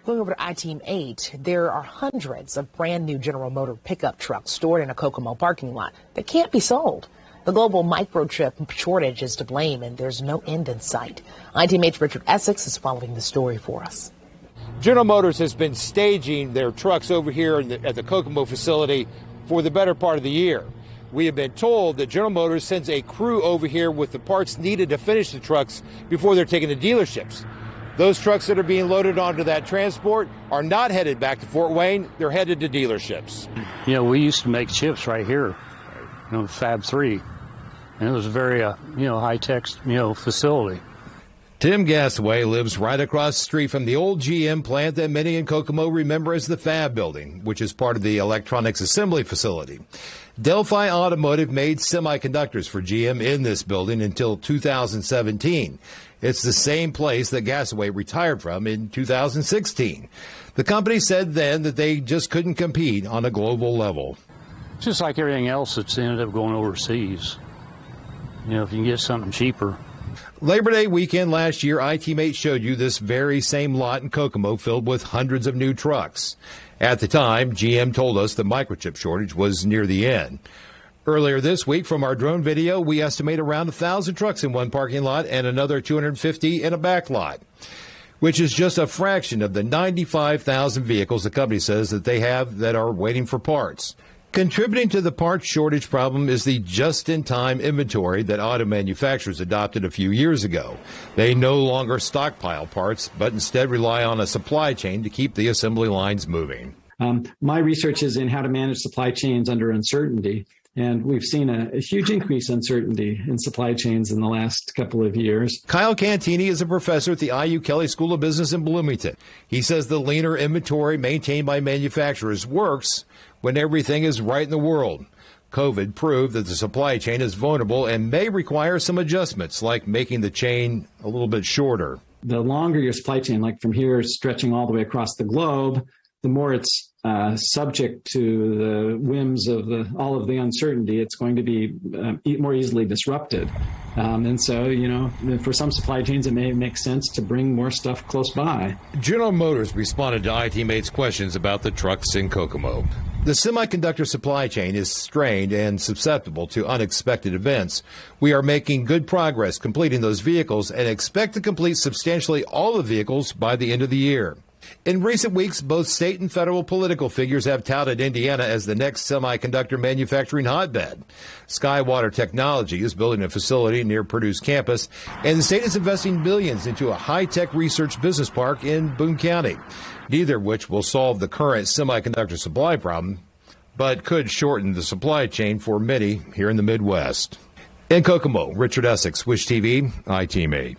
Going over to I-Team 8, there are hundreds of brand new General Motors pickup trucks stored in a Kokomo parking lot that can't be sold. The global microchip shortage is to blame, and there's no end in sight. I-Team 8's Richard Essex is following the story for us. General Motors has been staging their trucks over here at the Kokomo facility for the better part of the year. We have been told that General Motors sends a crew over here with the parts needed to finish the trucks before they're taken to dealerships. Those trucks that are being loaded onto that transport are not headed back to Fort Wayne. They're headed to dealerships. You know, we used to make chips right here, Fab 3. And it was a very, high-tech, facility. Tim Gasaway lives right across the street from the old GM plant that many in Kokomo remember as the Fab building, which is part of the electronics assembly facility. Delphi Automotive made semiconductors for GM in this building until 2017. It's the same place that Gasaway retired from in 2016. The company said then that they just couldn't compete on a global level. Just like everything else that's ended up going overseas. If you can get something cheaper. Labor Day weekend last year, I-Team 8 showed you this very same lot in Kokomo filled with hundreds of new trucks. At the time, GM told us the microchip shortage was near the end. Earlier this week, from our drone video, we estimate around 1,000 trucks in one parking lot and another 250 in a back lot, which is just a fraction of the 95,000 vehicles the company says that they have that are waiting for parts. Contributing to the parts shortage problem is the just-in-time inventory that auto manufacturers adopted a few years ago. They no longer stockpile parts, but instead rely on a supply chain to keep the assembly lines moving. My research is in how to manage supply chains under uncertainty. And we've seen a huge increase in uncertainty in supply chains in the last couple of years. Kyle Cantini is a professor at the IU Kelley School of Business in Bloomington. He says the leaner inventory maintained by manufacturers works when everything is right in the world. COVID proved that the supply chain is vulnerable and may require some adjustments, like making the chain a little bit shorter. The longer your supply chain, like from here stretching all the way across the globe, the more it's subject to the whims of all of the uncertainty. It's going to be more easily disrupted. And so, for some supply chains, it may make sense to bring more stuff close by. General Motors responded to I-Team 8's questions about the trucks in Kokomo. The semiconductor supply chain is strained and susceptible to unexpected events. We are making good progress completing those vehicles and expect to complete substantially all the vehicles by the end of the year. In recent weeks, both state and federal political figures have touted Indiana as the next semiconductor manufacturing hotbed. Skywater Technology is building a facility near Purdue's campus, and the state is investing billions into a high-tech research business park in Boone County, neither of which will solve the current semiconductor supply problem, but could shorten the supply chain for many here in the Midwest. In Kokomo, Richard Essex, Wish TV, I-Team 8.